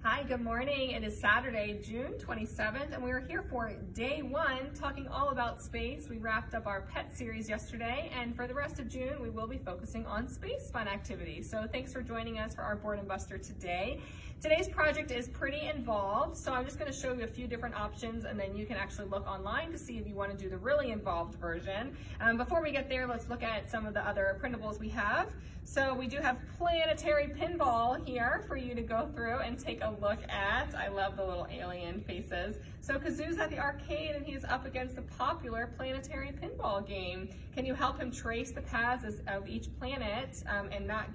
Hi, good morning. It is Saturday, June 27th, and we are here for day one, talking all about space. We wrapped up our pet series yesterday, and for the rest of June, we will be focusing on space fun activities. So thanks for joining us for our Board and Buster today. Today's project is pretty involved, so I'm just going to show you a few different options, and then you can actually look online to see if you want to do the really involved version. Before we get there, let's look at some of the other printables we have. So we do have planetary pinball here for you to go through and take a look at. I love the little alien faces. So Kazoo's at the arcade and he's up against the popular planetary pinball game. Can you help him trace the paths of each planet and not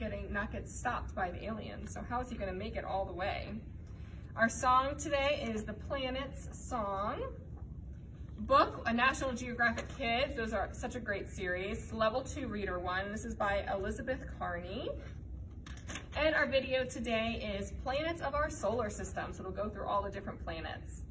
get stopped by the aliens? So how is he going to make it all the way? Our song today is the Planets Song. Book, a National Geographic Kids. Those are such a great series. Level 2 Reader 1. This is by Elizabeth Carney. And our video today is Planets of our Solar System. So it'll go through all the different planets.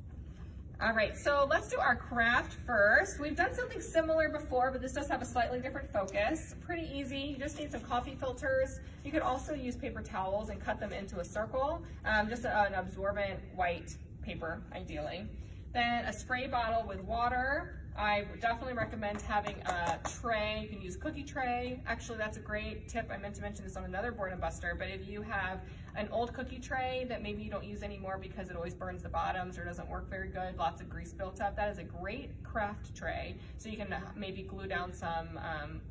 All right, so let's do our craft first. We've done something similar before, but this does have a slightly different focus. Pretty easy. You just need some coffee filters. You could also use paper towels and cut them into a circle. Just an absorbent white paper, ideally. Then a spray bottle with water. I would definitely recommend having a tray. You can use a cookie tray. Actually, that's a great tip. I meant to mention this on another Board and Buster, but if you have an old cookie tray that maybe you don't use anymore because it always burns the bottoms or doesn't work very good, lots of grease built up, that is a great craft tray. So you can maybe glue down some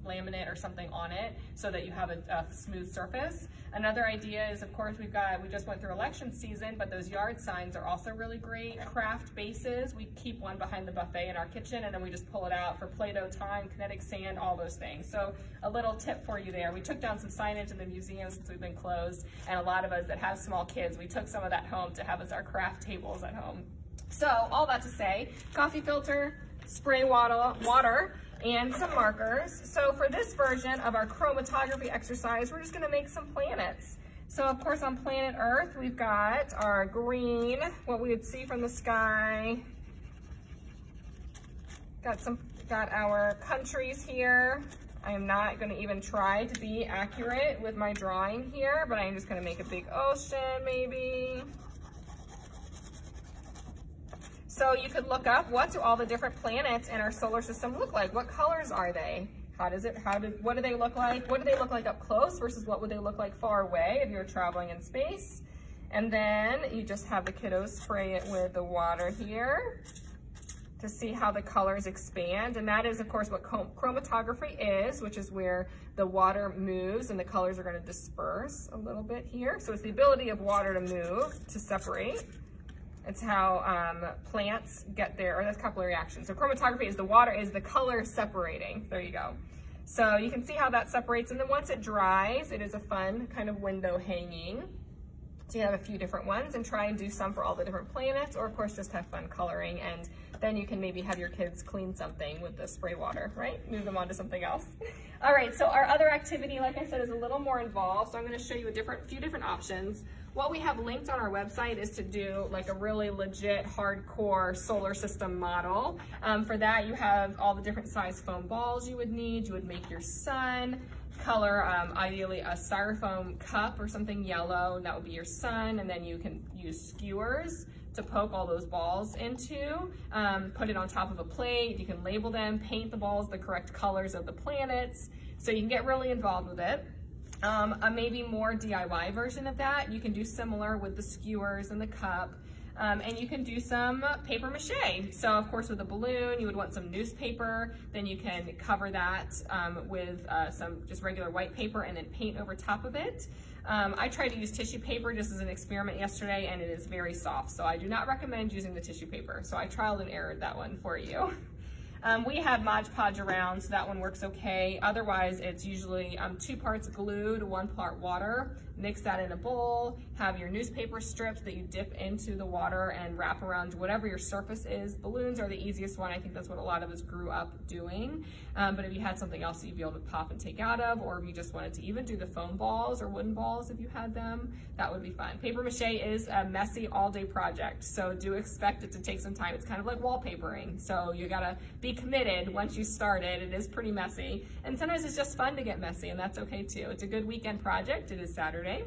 laminate or something on it so that you have a smooth surface. Another idea is, of course, we just went through election season, but those yard signs are also really great craft bases. We keep one behind the buffet in our kitchen, and then we just pull it out for Play-Doh time, kinetic sand, all those things. So a little tip for you there. We took down some signage in the museum since we've been closed, and a lot of us that have small kids, we took some of that home to have as our craft tables at home. So all that to say, coffee filter, spray water, and some markers. So for this version of our chromatography exercise, we're just gonna make some planets. So of course on planet Earth, we've got our green, what we would see from the sky. Got our countries here. I am not gonna even try to be accurate with my drawing here, but I'm just gonna make a big ocean maybe. So you could look up, what do all the different planets in our solar system look like? What colors are they? What do they look like? What do they look like up close versus what would they look like far away if you're traveling in space? And then you just have the kiddos spray it with the water here to see how the colors expand. And that is, of course, what chromatography is, which is where the water moves and the colors are gonna disperse a little bit here. So it's the ability of water to move, to separate. It's how plants get there, or that's capillary reaction. So chromatography is the color separating. There you go. So you can see how that separates. And then once it dries, it is a fun kind of window hanging. So you have a few different ones and try and do some for all the different planets, or of course just have fun coloring, and then you can maybe have your kids clean something with the spray water, right? Move them on to something else. All right, so our other activity, like I said, is a little more involved. So I'm gonna show you a few different options. What we have linked on our website is to do like a really legit hardcore solar system model. For that, you have all the different size foam balls you would need. You would make your sun, color ideally a styrofoam cup or something yellow, and that would be your sun, and then you can use skewers to poke all those balls into, put it on top of a plate, you can label them, paint the balls the correct colors of the planets, so you can get really involved with it. A maybe more DIY version of that, you can do similar with the skewers and the cup, and you can do some paper mache. So of course with a balloon, you would want some newspaper, then you can cover that with some just regular white paper and then paint over top of it. I tried to use tissue paper just as an experiment yesterday, and it is very soft, so I do not recommend using the tissue paper. So I trialed and errored that one for you. We have Mod Podge around, so that one works okay. Otherwise, it's usually 2 parts glue to 1 part water. Mix that in a bowl, have your newspaper strips that you dip into the water and wrap around whatever your surface is. Balloons are the easiest one. I think that's what a lot of us grew up doing. But if you had something else that you'd be able to pop and take out of, or if you just wanted to even do the foam balls or wooden balls if you had them, that would be fun. Paper mache is a messy all-day project, so do expect it to take some time. It's kind of like wallpapering, so you gotta be committed once you start it. It is pretty messy, and sometimes it's just fun to get messy, and that's okay too. It's a good weekend project. It is Saturday.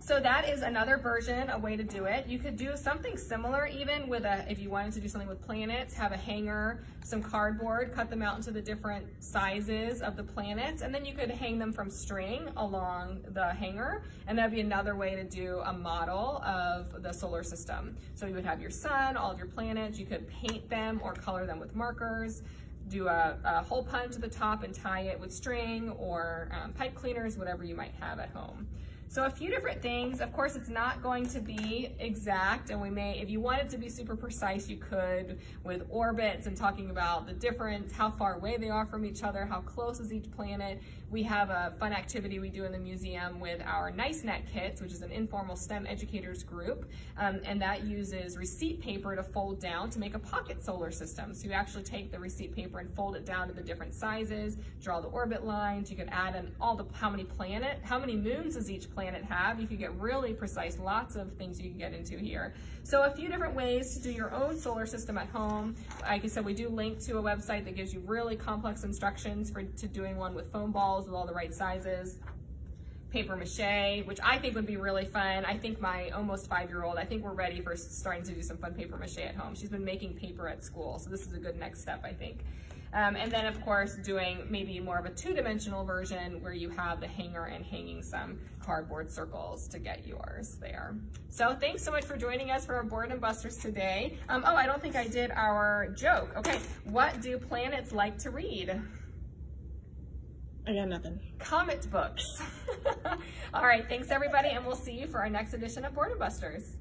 So that is another version, a way to do it. You could do something similar even with if you wanted to do something with planets, have a hanger, some cardboard, cut them out into the different sizes of the planets, and then you could hang them from string along the hanger, and that'd be another way to do a model of the solar system. So you would have your sun, all of your planets, you could paint them or color them with markers, do a hole punch at the top and tie it with string or pipe cleaners, whatever you might have at home. So a few different things. Of course, it's not going to be exact, and we may, if you wanted to be super precise, you could with orbits and talking about the difference, how far away they are from each other, how close is each planet. We have a fun activity we do in the museum with our NiceNet kits, which is an informal STEM educators group, and that uses receipt paper to fold down to make a pocket solar system. So you actually take the receipt paper and fold it down to the different sizes, draw the orbit lines. You can add in how many moons does each planet have. You can get really precise, lots of things you can get into here. So a few different ways to do your own solar system at home. Like I said, we do link to a website that gives you really complex instructions to doing one with foam balls with all the right sizes. Paper mache, which I think would be really fun. I think my almost 5-year-old, I think we're ready for starting to do some fun paper mache at home. She's been making paper at school, so this is a good next step, I think. And then of course doing maybe more of a 2-dimensional version where you have the hanger and hanging some cardboard circles to get yours there. So thanks so much for joining us for our Boredom Busters today. Oh, I don't think I did our joke. Okay, what do planets like to read? I got nothing. Comic books. All right, thanks everybody, and we'll see you for our next edition of Boredom Busters.